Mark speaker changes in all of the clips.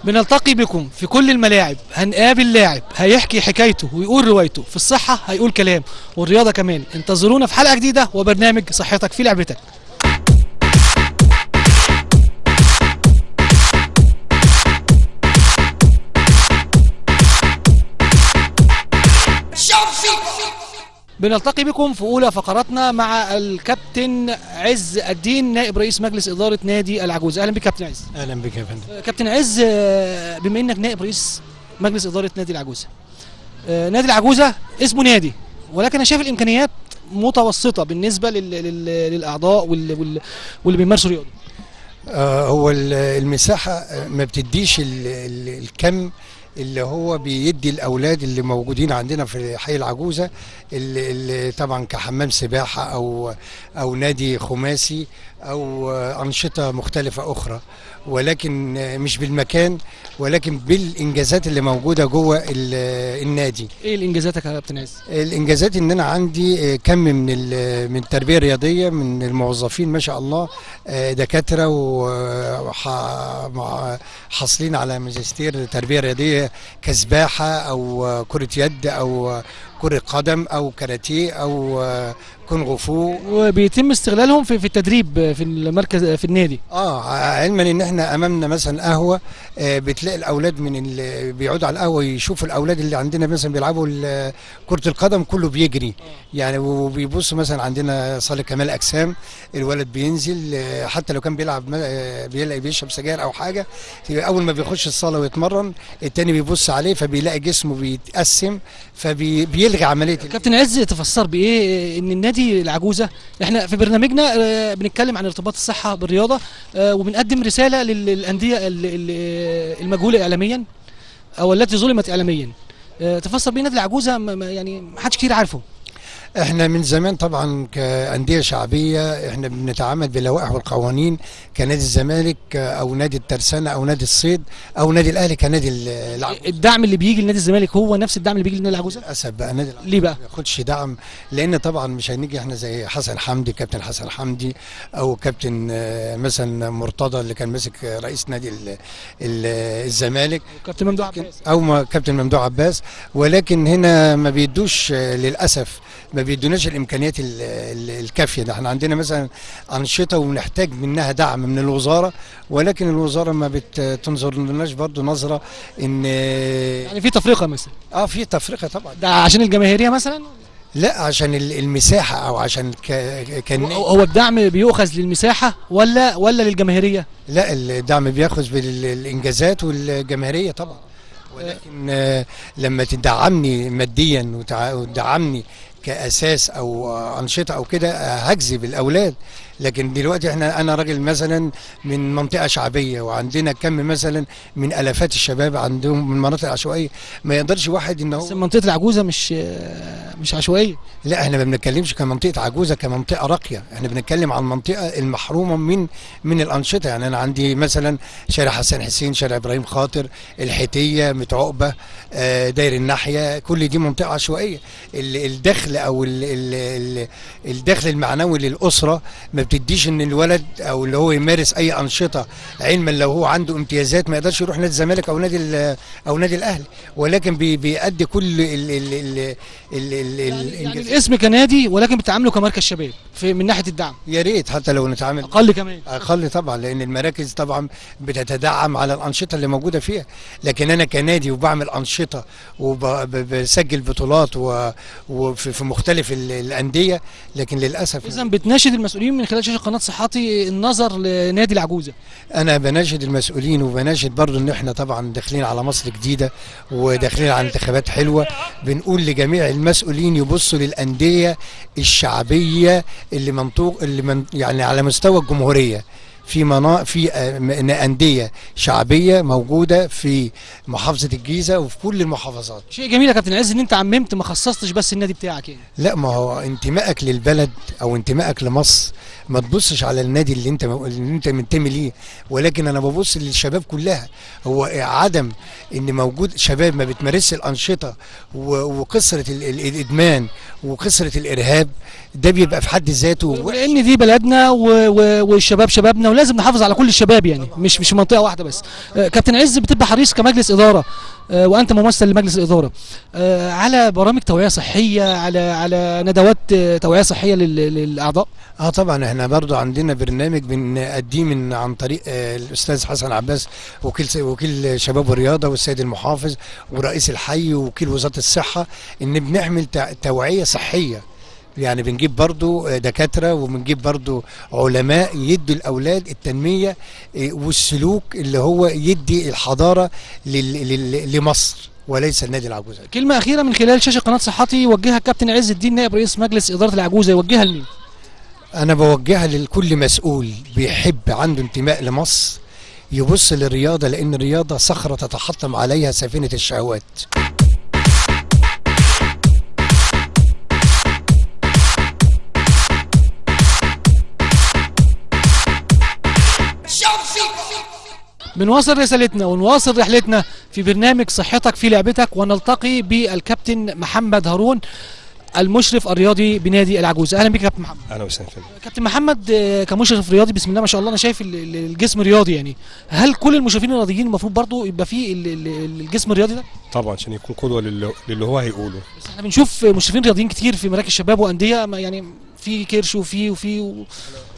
Speaker 1: بنلتقي بكم في كل الملاعب، هنقابل لاعب هيحكي حكايته ويقول روايته، في الصحة هيقول كلام والرياضة كمان. انتظرونا في حلقة جديدة وبرنامج صحتك في لعبتك. بنلتقي بكم في أولى فقراتنا مع الكابتن عز الدين نائب رئيس مجلس إدارة نادي العجوزة. أهلا بك كابتن عز.
Speaker 2: أهلا بك يا فندم.
Speaker 1: كابتن عز، بما إنك نائب رئيس مجلس إدارة نادي العجوزة، نادي العجوزة اسمه نادي، ولكن أنا شايف الإمكانيات متوسطة بالنسبة للأعضاء واللي بيمارسوا رياضة.
Speaker 2: هو المساحة ما بتديش الكم اللي هو بيدي الاولاد اللي موجودين عندنا في حي العجوزه، اللي طبعا كحمام سباحه او نادي خماسي او انشطه مختلفه اخرى، ولكن مش بالمكان ولكن بالانجازات اللي موجوده جوه النادي.
Speaker 1: ايه الانجازات يا كابتن عز؟
Speaker 2: الانجازات ان انا عندي كم من التربيه الرياضيه من الموظفين ما شاء الله، دكاتره وحاصلين على ماجستير تربيه رياضيه كسباحه او كره يد او كرة قدم او كاراتيه او كونغ فو،
Speaker 1: وبيتم استغلالهم في التدريب في المركز في النادي.
Speaker 2: علما ان احنا امامنا مثلا قهوه، بتلاقي الاولاد من اللي بيقعدوا على القهوه يشوفوا الاولاد اللي عندنا مثلا بيلعبوا كره القدم كله بيجري يعني، وبيبصوا مثلا عندنا صاله كمال اجسام، الولد بينزل حتى لو كان بيشرب سجاير او حاجه، اول ما بيخش الصاله ويتمرن التاني بيبص عليه فبيلاقي جسمه بيتقسم فبيلغي عمليه.
Speaker 1: كابتن عز، تفسر بايه ان النادي العجوزه، احنا في برنامجنا بنتكلم عن ارتباط الصحه بالرياضه، وبنقدم رساله للانديه المجهوله اعلاميا او التي ظلمت اعلاميا، تفسر بيه نادي العجوزه يعني ما حدش كتير عارفه.
Speaker 2: احنا من زمان طبعا كأندية شعبية احنا بنتعامل باللوائح والقوانين، كنادي الزمالك او نادي الترسانة او نادي الصيد او نادي الاهلي كنادي العجوزة.
Speaker 1: الدعم اللي بيجي لنادي الزمالك هو نفس الدعم اللي بيجي لنادي العجوزة؟
Speaker 2: للاسف بقى نادي العجوزة
Speaker 1: ليه بقى؟
Speaker 2: ما بياخدش دعم، لان طبعا مش هنيجي احنا زي حسن حمدي، كابتن حسن حمدي او كابتن مثلا مرتضى اللي كان ماسك رئيس نادي الزمالك،
Speaker 1: كابتن ممدوح عباس
Speaker 2: او كابتن ممدوح عباس، ولكن هنا ما بيدوش للاسف، ما بيدوناش الامكانيات الكافيه. ده احنا عندنا مثلا انشطه ونحتاج منها دعم من الوزاره، ولكن الوزاره ما بتنظر لناش برضه نظره ان
Speaker 1: يعني في تفرقه مثلا.
Speaker 2: في تفرقه طبعا.
Speaker 1: ده عشان الجماهيريه مثلا؟
Speaker 2: لا، عشان المساحه او عشان
Speaker 1: هو الدعم بيؤخذ للمساحه ولا للجماهيريه؟
Speaker 2: لا، الدعم بياخذ بالانجازات والجماهيريه طبعا، ولكن لما تدعمني ماديا وتدعمني كأساس أو أنشطة أو كده هجذب الأولاد. لكن دلوقتي أنا راجل مثلا من منطقة شعبية وعندنا كم مثلا من آلافات الشباب عندهم من مناطق عشوائية، ما يقدرش واحد إن هو.
Speaker 1: بس منطقة العجوزة مش عشوائية.
Speaker 2: لا، احنا ما بنتكلمش كمنطقة عجوزة كمنطقة راقية، احنا بنتكلم عن المنطقة المحرومة من الأنشطة. يعني أنا عندي مثلا شارع حسن حسين، شارع إبراهيم خاطر، الحيتية، متعقبة، داير الناحية، كل دي منطقة عشوائية. الدخل أو الدخل المعنوي للأسرة ما بتديش ان الولد او اللي هو يمارس اي انشطه، علما لو هو عنده امتيازات ما يقدرش يروح نادي الزمالك او نادي الاهلي، ولكن بيأدي كل يعني
Speaker 1: الاسم كنادي، ولكن بتعامله كمركز شباب من ناحيه الدعم.
Speaker 2: يا ريت حتى لو نتعامل
Speaker 1: اقل كمان،
Speaker 2: اقل طبعا، لان المراكز طبعا بتتدعم على الانشطه اللي موجوده فيها. لكن انا كنادي وبعمل انشطه وبسجل بطولات وفي مختلف الانديه، لكن للاسف.
Speaker 1: اذا بتناشد المسؤولين من خلال شاشه قناه صحاتي النظر لنادي العجوزه.
Speaker 2: انا بناشد المسؤولين وبناشد برضو ان احنا طبعا داخلين على مصر جديده وداخلين على انتخابات حلوه، بنقول لجميع المسؤولين يبصوا للانديه الشعبيه اللي يعني على مستوى الجمهوريه، في أندية شعبية موجودة في محافظة الجيزة وفي كل المحافظات.
Speaker 1: شيء جميل يا كابتن عز ان انت عممت، ما خصصتش بس النادي بتاعك يعني.
Speaker 2: لا، ما هو انتمائك للبلد او انتمائك لمصر ما تبصش على النادي اللي انت منتمي ليه، ولكن انا ببص للشباب كلها. هو عدم ان موجود شباب ما بتمارسش الانشطه وكثره الادمان وكثره الارهاب، ده بيبقى في حد ذاته.
Speaker 1: لان دي بلدنا والشباب شبابنا ولازم نحافظ على كل الشباب يعني، مش منطقه واحده بس. كابتن عز، بتبقى حريص كمجلس اداره، وانت ممثل لمجلس الاداره، على برامج توعيه صحيه، على ندوات توعيه صحيه للاعضاء؟
Speaker 2: طبعا احنا برضو عندنا برنامج بنقديه عن طريق الاستاذ حسن عباس، وكيل شباب والرياضه، والسيد المحافظ ورئيس الحي ووكيل وزاره الصحه، ان بنعمل توعيه صحيه. يعني بنجيب برضو دكاتره، وبنجيب برضو علماء يدوا الاولاد التنميه والسلوك اللي هو يدي الحضاره لمصر وليس النادي العجوزه.
Speaker 1: كلمه اخيره من خلال شاشه قناه صحتي يوجهها كابتن عز الدين نائب رئيس مجلس اداره العجوزه، يوجهها لمين؟
Speaker 2: أنا بوجهها لكل مسؤول بيحب عنده انتماء لمصر يبص للرياضة، لأن الرياضة صخرة تتحطم عليها سفينة الشهوات.
Speaker 1: بنواصل رسالتنا ونواصل رحلتنا في برنامج صحتك في لعبتك، ونلتقي بالكابتن محمد هارون، المشرف الرياضي بنادي العجوزه. اهلا بك يا كابتن محمد.
Speaker 3: اهلا وسهلا.
Speaker 1: كابتن محمد، كمشرف رياضي بسم الله ما شاء الله، انا شايف الجسم رياضي يعني، هل كل المشرفين الرياضيين المفروض برضو يبقى فيه الجسم الرياضي ده؟
Speaker 3: طبعا عشان يكون قدوه للي هو هيقوله.
Speaker 1: بس احنا بنشوف مشرفين رياضيين كتير في مراكز شباب وانديه، يعني في كرش وفي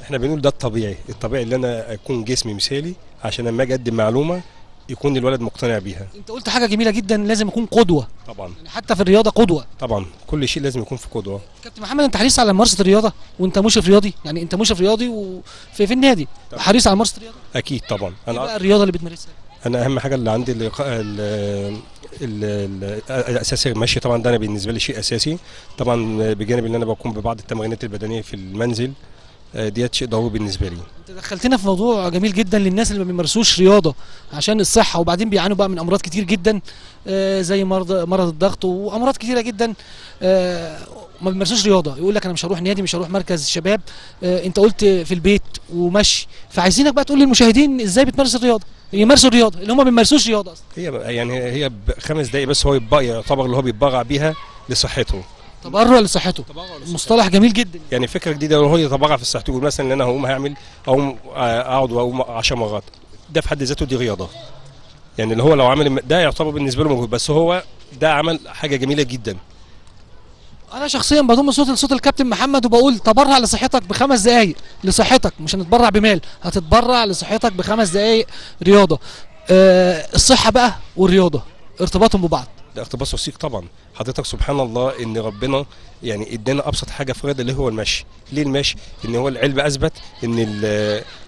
Speaker 3: احنا بنقول ده الطبيعي اللي انا اكون جسمي مثالي، عشان لما اجي اقدم معلومه يكون الولد مقتنع بيها.
Speaker 1: انت قلت حاجه جميله جدا، لازم يكون قدوه.
Speaker 3: طبعا
Speaker 1: يعني حتى في الرياضه قدوه.
Speaker 3: طبعا كل شيء لازم يكون في قدوه.
Speaker 1: كابتن محمد، انت حريص على ممارسه الرياضه وانت مشرف رياضي؟ يعني انت مشرف رياضي وفي النادي حريص على ممارسه الرياضه؟
Speaker 3: اكيد طبعا.
Speaker 1: ايه بقى الرياضه اللي بتمارسها؟
Speaker 3: انا اهم حاجه اللي عندي الاساسي المشي، طبعا ده انا بالنسبه لي شيء اساسي طبعا، بجانب ان انا بقوم ببعض التمرينات البدنيه في المنزل، ديت شيء ضروري بالنسبه لي.
Speaker 1: انت دخلتنا في موضوع جميل جدا للناس اللي ما بيمارسوش رياضه عشان الصحه، وبعدين بيعانوا بقى من امراض كتير جدا، زي مرض الضغط وامراض كتيره جدا، ما بيمارسوش رياضه، يقول لك انا مش هروح نادي، مش هروح مركز شباب. انت قلت في البيت ومشي، فعايزينك بقى تقول للمشاهدين ازاي بتمارس الرياضه، يمارسوا الرياضه اللي هم ما بيمارسوش رياضه اصلا.
Speaker 3: هي ب5 دقائق بس، هو يعتبر اللي هو بيتبرع بيها لصحته.
Speaker 1: تبرع لصحته، مصطلح جميل جدا.
Speaker 3: يعني فكره جديده، لو هو يتبرع في صحته، يقول مثلا ان انا هقوم هعمل اقعد واقوم 10 مرات، ده في حد ذاته دي رياضه. يعني اللي هو لو عمل ده يعتبر بالنسبه له مجهود، بس هو ده عمل حاجه جميله جدا.
Speaker 1: انا شخصيا بضم صوت لصوت الكابتن محمد وبقول تبرع لصحتك ب5 دقائق، لصحتك مش هنتبرع بمال، هتتبرع لصحتك ب5 دقائق رياضه. الصحه بقى والرياضه ارتباطهم ببعض،
Speaker 3: ده ارتباط وثيق طبعا. حضرتك سبحان الله ان ربنا يعني ادانا ابسط حاجه في الرياضه اللي هو المشي. ليه المشي؟ ان هو العلم اثبت ان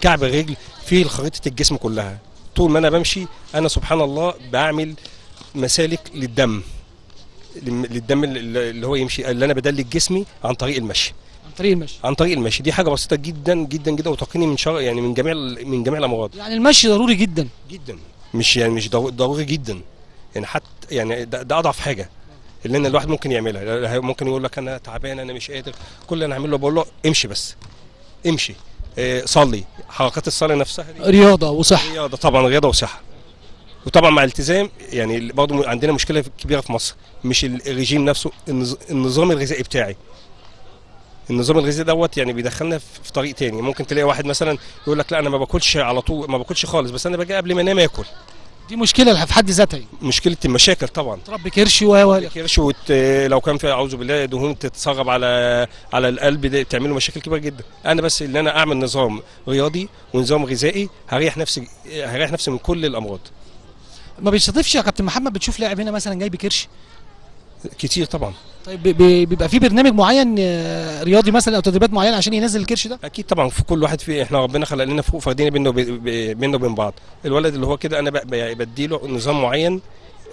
Speaker 3: كعب الرجل فيه خريطه الجسم كلها. طول ما انا بمشي انا سبحان الله بعمل مسالك للدم اللي هو يمشي، اللي انا بدلك جسمي عن طريق المشي. عن طريق المشي دي حاجه بسيطه جدا جدا جدا، وتقيني من شر يعني من جميع الامراض.
Speaker 1: يعني المشي ضروري جدا
Speaker 3: جدا، مش ضروري جدا يعني، حتى يعني ده اضعف حاجه اللي ان الواحد ممكن يعملها. ممكن يقول لك انا تعبان، انا مش قادر، كل اللي انا هعمله بقول له امشي بس، امشي، صلي. حركات الصلاه نفسها دي
Speaker 1: رياضه وصحه.
Speaker 3: رياضه طبعا، رياضه وصحه، وطبعا مع التزام. يعني برضه عندنا مشكله كبيره في مصر، مش الرجيم نفسه، النظام الغذائي بتاعي. النظام الغذائي دوت يعني بيدخلنا في طريق تاني. ممكن تلاقي واحد مثلا يقول لك لا انا ما باكلش على طول، ما باكلش خالص، بس انا باجي قبل ما انام اكل.
Speaker 1: دي مشكله في حد ذاتها،
Speaker 3: مشكله المشاكل طبعا.
Speaker 1: تربي كرش
Speaker 3: كرش، لو كان في اعوذ بالله دهون تتسرب على القلب، ده تعمل له مشاكل كبيره جدا. انا بس ان انا اعمل نظام رياضي ونظام غذائي هريح نفسي من كل الامراض.
Speaker 1: ما بيستضيفش يا كابتن محمد بتشوف لاعب هنا مثلا جاي بكرش
Speaker 3: كتير طبعا؟
Speaker 1: طيب بيبقى في برنامج معين رياضي مثلا او تدريبات معينه عشان ينزل الكرش ده؟
Speaker 3: اكيد طبعا. في كل واحد احنا ربنا خلق لنا فوق فردين بيننا وبين بعض. الولد اللي هو كده انا بديله نظام معين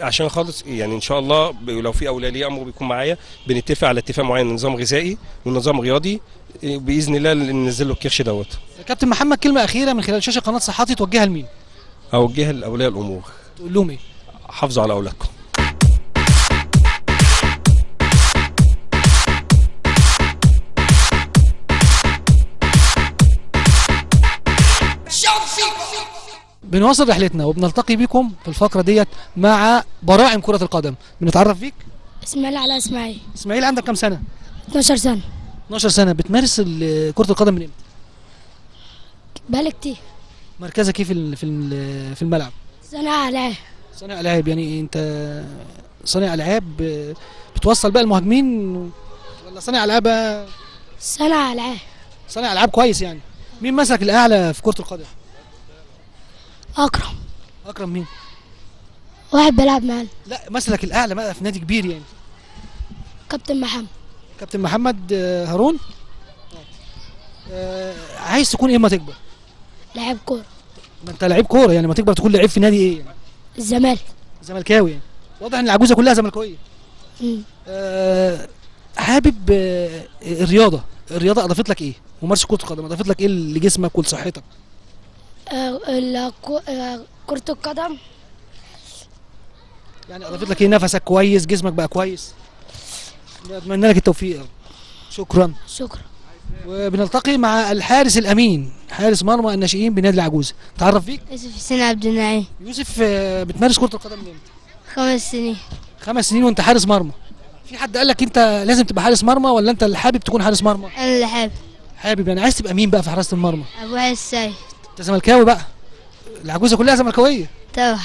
Speaker 3: عشان خالص يعني ان شاء الله، لو في اولياء امر بيكون معايا بنتفق على اتفاق معين، نظام غذائي ونظام رياضي باذن الله ننزل له الكرش دوت.
Speaker 1: كابتن محمد، كلمه اخيره من خلال شاشه قناه صحتي توجهها لمين؟
Speaker 3: اوجهها لاولياء الامور.
Speaker 1: تقول لهم ايه؟
Speaker 3: حافظوا على اولادكم.
Speaker 1: بنواصل رحلتنا وبنلتقي بكم في الفقره ديت مع براعم كره القدم. بنتعرف بيك.
Speaker 4: اسماعيل على اسماعيل.
Speaker 1: اسماعيل، عندك كام سنه؟
Speaker 4: 12 سنه.
Speaker 1: 12 سنه. بتمارس كره القدم من امتى؟
Speaker 4: بقالي كتير.
Speaker 1: مركزك ايه في الملعب؟
Speaker 4: صانع ألعاب.
Speaker 1: صانع العاب، يعني انت صانع العاب بتوصل بقى المهاجمين، ولا صانع العاب
Speaker 4: صانع ألعاب.
Speaker 1: صانع العاب كويس يعني. مين مسك الاعلى في كرة القدم؟
Speaker 4: أكرم.
Speaker 1: اكرم مين؟
Speaker 4: واحد بيلعب معانا.
Speaker 1: لا، مسلك الاعلى بقى في نادي كبير يعني.
Speaker 4: كابتن محمد.
Speaker 1: كابتن محمد هارون. عايز تكون ايه ما تكبر؟
Speaker 4: لاعب كورة.
Speaker 1: ما انت لعيب كوره يعني، ما تكبر تكون لعيب في نادي ايه يعني؟
Speaker 4: الزمالك.
Speaker 1: زملكاوي يعني. واضح ان العجوزه كلها زملكاويه.
Speaker 4: مم.
Speaker 1: حابب الرياضه اضافت لك ايه؟ ممارسه كره القدم اضافت لك ايه لجسمك ولصحتك؟
Speaker 4: كرة القدم.
Speaker 1: يعني اضافت لك ايه؟ نفسك كويس، جسمك بقى كويس. اتمنى لك التوفيق. شكرا.
Speaker 4: شكرا.
Speaker 1: وبنلتقي مع الحارس الامين، حارس مرمى الناشئين بنادي العجوزه. تعرف بيك؟
Speaker 4: يوسف حسين عبد النعيم.
Speaker 1: يوسف، بتمارس كره القدم من امتى؟
Speaker 4: 5 سنين.
Speaker 1: 5 سنين وانت حارس مرمى. في حد قال لك انت لازم تبقى حارس مرمى، ولا انت اللي حابب تكون حارس مرمى؟
Speaker 4: أنا اللي حابب.
Speaker 1: حابب يعني. عايز تبقى مين بقى في حراسه المرمى؟
Speaker 4: أبو علي السيد.
Speaker 1: انت زملكاوي بقى. العجوزه كلها زملكاويه.
Speaker 4: طبعا.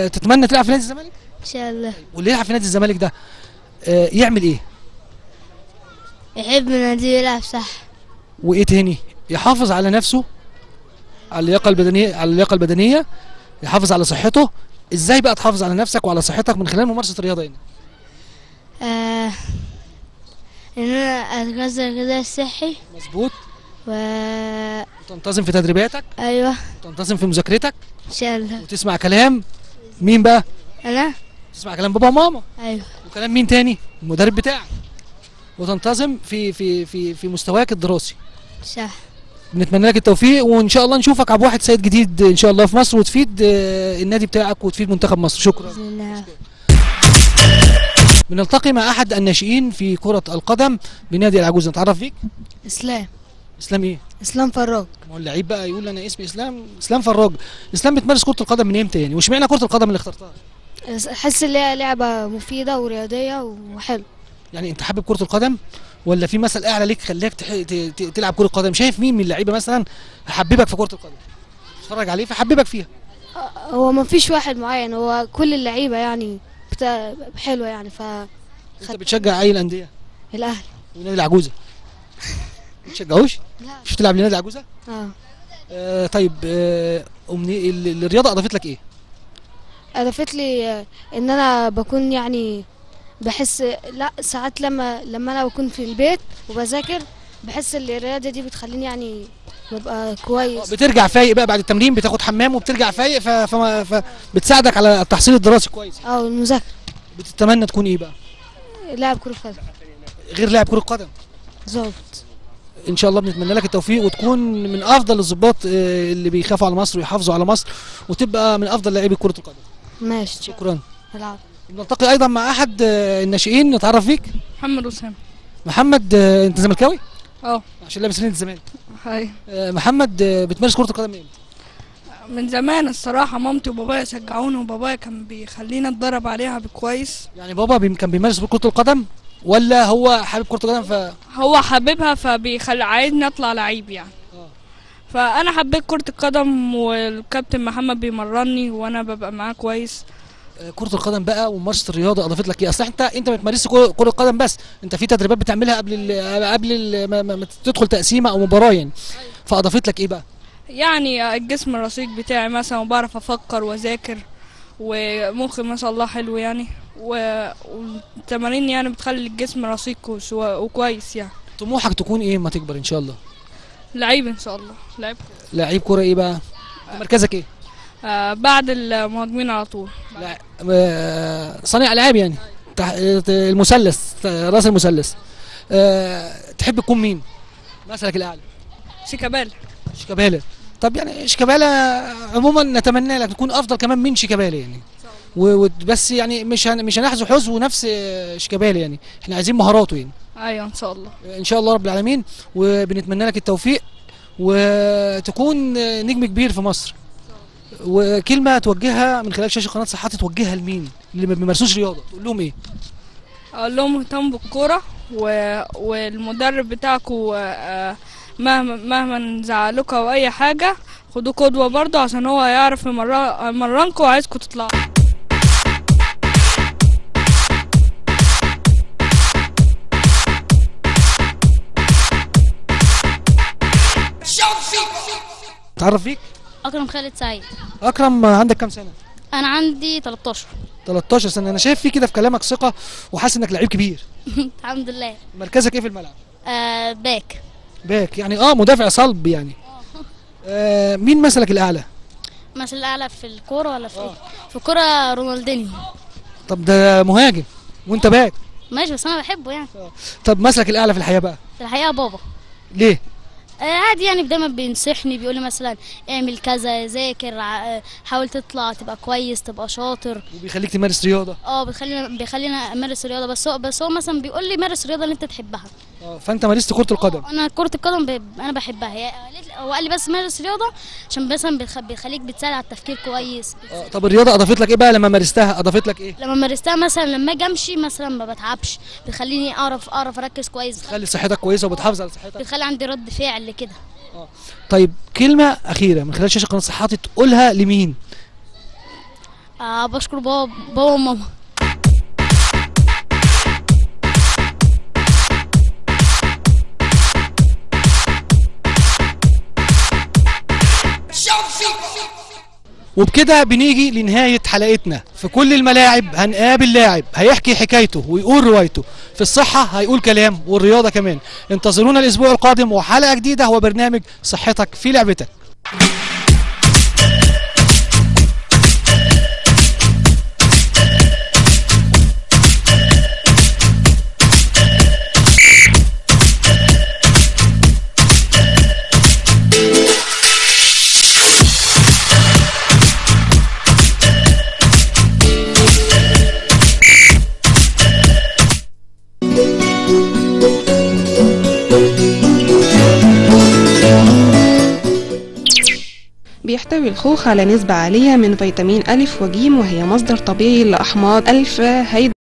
Speaker 1: تتمنى تلعب في نادي الزمالك؟
Speaker 4: إن شاء الله.
Speaker 1: واللي يلعب في نادي الزمالك ده يعمل ايه؟
Speaker 4: يحب ناديه يلعب صح.
Speaker 1: وايه تاني؟ يحافظ على نفسه، على اللياقه البدنيه، يحافظ على صحته. ازاي بقى تحافظ على نفسك وعلى صحتك من خلال ممارسه الرياضه يعني؟
Speaker 4: إن أنا أتغذى الغذاء الصحي.
Speaker 1: مظبوط.
Speaker 4: و
Speaker 1: تنتظم في تدريباتك،
Speaker 4: أيوه.
Speaker 1: تنتظم في مذاكرتك،
Speaker 4: إن شاء الله.
Speaker 1: وتسمع كلام مين بقى؟
Speaker 4: أنا.
Speaker 1: تسمع كلام بابا وماما.
Speaker 4: أيوه.
Speaker 1: وكلام مين تاني؟ المدرب بتاعك. وتنتظم في مستواك الدراسي.
Speaker 4: صح.
Speaker 1: بنتمنى لك التوفيق، وان شاء الله نشوفك عبد واحد سيد جديد ان شاء الله في مصر، وتفيد النادي بتاعك وتفيد منتخب مصر. شكرا.
Speaker 4: بإذن الله.
Speaker 1: بنلتقي مع احد الناشئين في كرة القدم بنادي العجوزة. نتعرف بيك؟
Speaker 4: إسلام.
Speaker 1: اسلام ايه؟
Speaker 4: إسلام فراج.
Speaker 1: ما هو اللعيب بقى يقول انا اسمي اسلام فراج. اسلام بتمارس كرة القدم من امتى يعني؟ واشمعنى كرة القدم اللي اخترتها؟
Speaker 4: أحس إن هي لعبة مفيدة ورياضية وحلو.
Speaker 1: يعني انت حابب كرة القدم، ولا في مثل اعلى ليك خلاك تلعب كرة قدم؟ شايف مين من اللعيبة مثلا حببك في كرة القدم؟ تتفرج عليه فحببك فيها؟
Speaker 4: هو ما فيش واحد معين، هو كل اللعيبة يعني حلوة يعني
Speaker 1: انت بتشجع اي الاندية؟
Speaker 4: الأهلي.
Speaker 1: ونادي العجوزة؟ ما بتشجعوش؟
Speaker 4: لا.
Speaker 1: مش تلعب لنادي العجوزة؟ طيب، الرياضة اضافت لك ايه؟
Speaker 4: أضافت لي إن أنا بكون يعني بحس، لا ساعات لما أنا بكون في البيت وبذاكر بحس ان الرياضة دي بتخليني يعني ببقى كويس.
Speaker 1: بترجع فايق بقى بعد التمرين، بتاخد حمام وبترجع فايق، فبتساعدك على التحصيل الدراسي كويس.
Speaker 4: المذاكرة.
Speaker 1: بتتمنى تكون ايه بقى؟
Speaker 4: لاعب كرة قدم.
Speaker 1: غير لاعب كرة قدم؟
Speaker 4: ظابط.
Speaker 1: ان شاء الله بنتمنى لك التوفيق، وتكون من افضل الضباط اللي بيخافوا على مصر ويحافظوا على مصر، وتبقى من افضل لاعبي كرة القدم.
Speaker 4: ماشي.
Speaker 1: شكرا.
Speaker 4: العب.
Speaker 1: نلتقي ايضا مع احد الناشئين. نتعرف فيك؟
Speaker 5: محمد وسام.
Speaker 1: محمد، انت زملكاوي؟
Speaker 5: اه.
Speaker 1: عشان لابس نادي الزمالك.
Speaker 5: هاي.
Speaker 1: محمد، بتمارس كرة القدم من امتى؟
Speaker 5: من زمان الصراحة، مامتي وبابايا شجعوني، وبابايا كان بيخليني اتدرب عليها بكويس.
Speaker 1: يعني بابا كان بيمارس كرة القدم، ولا هو حابب كرة القدم
Speaker 5: هو حاببها فبيخلي عايزني اطلع لعيب يعني. فانا حبيت كرة القدم، والكابتن محمد بيمرني وانا ببقى معاه كويس.
Speaker 1: كرة القدم بقى وممارسة الرياضة اضافت لك ايه؟ اصل انت ما بتمارسش كرة قدم بس، انت في تدريبات بتعملها قبل ما تدخل تقسيمة او مباراة يعني. فاضافت لك ايه بقى؟
Speaker 5: يعني الجسم الرصيق بتاعي مثلا، وبعرف افكر واذاكر، ومخي ما شاء الله حلو يعني، والتمارين يعني بتخلي الجسم رصيق وكويس يعني.
Speaker 1: طموحك تكون ايه اما تكبر ان شاء الله؟
Speaker 5: لعيب ان شاء الله.
Speaker 1: لعيب كرة. ايه بقى؟ مركزك ايه؟
Speaker 5: بعد المهاجمين على طول.
Speaker 1: صانع العاب يعني. المثلث، راس المثلث. تحب تكون مين؟ مثلك الاعلى؟
Speaker 5: شيكابالا.
Speaker 1: طب يعني شيكابالا عموما نتمنى لك تكون افضل كمان من شيكابالا يعني. بس يعني مش هنحذو حذو نفس شيكابالا يعني، احنا عايزين مهاراته يعني.
Speaker 5: ايوه ان شاء الله.
Speaker 1: ان شاء الله رب العالمين، وبنتمنى لك التوفيق، وتكون نجم كبير في مصر. وكلمه توجهها من خلال شاشه قناه صحتي، توجهها لمين اللي ما بيمارسوش رياضه؟ تقول لهم ايه؟
Speaker 5: اقول لهم اهتموا بالكوره، والمدرب بتاعكم مهما زعلوك او اي حاجه، خدوه قدوة برضه عشان هو هيعرف يمرنكوا وعايزكوا تطلعوا.
Speaker 1: تعرف فيك؟
Speaker 6: أكرم خالد سعيد.
Speaker 1: اكرم عندك كام سنه؟
Speaker 6: أنا عندي 13.
Speaker 1: 13 سنه. انا شايف فيه كده في كلامك ثقه وحاسس انك لعيب كبير.
Speaker 6: الحمد لله.
Speaker 1: مركزك ايه في الملعب؟
Speaker 6: باك.
Speaker 1: باك يعني مدافع صلب يعني. مين مثلك الاعلى؟
Speaker 6: مثل الأعلى في الكورة ولا في إيه؟ في الكورة رونالدينيو.
Speaker 1: طب ده مهاجم وانت باك.
Speaker 6: ماشي بس أنا بحبه يعني.
Speaker 1: طب مثلك الاعلى في الحياه بقى؟
Speaker 6: في الحقيقة بابا.
Speaker 1: ليه؟
Speaker 6: عادي يعني دايما بينصحني، بيقول لي مثلا اعمل كذا، ذاكر، حاول تطلع تبقى كويس تبقى شاطر.
Speaker 1: وبيخليك تمارس رياضه.
Speaker 6: بيخلينا امارس رياضه، بس هو مثلا بيقول لي مارس الرياضه اللي انت تحبها.
Speaker 1: فانت مارست كره القدم.
Speaker 6: انا كره القدم انا بحبها. هو قال لي بس مارس رياضه عشان مثلا بيخليك بتساعد على التفكير كويس.
Speaker 1: طب الرياضه اضافت لك ايه بقى لما مارستها؟ اضافت لك ايه؟
Speaker 6: لما مارستها مثلا لما اجي امشي مثلا ما بتعبش، بتخليني اعرف اركز كويس،
Speaker 1: بتخلي صحتك كويسه وبتحافظ على صحتك،
Speaker 6: بتخلي عندي رد فعل كده.
Speaker 1: طيب كلمه اخيره من خلال شاشه قناه صحاتي تقولها لمين؟
Speaker 6: بشكر بابا وماما.
Speaker 1: وبكده بنيجي لنهاية حلقتنا. في كل الملاعب هنقابل لاعب هيحكي حكايته ويقول روايته، في الصحة هيقول كلام والرياضة كمان. انتظرونا الأسبوع القادم وحلقة جديدة، هو برنامج صحتك في لعبتك.
Speaker 7: بيحتوي الخوخ على نسبة عالية من فيتامين أ وج، وهي مصدر طبيعي لأحماض ألفا هيدروكسي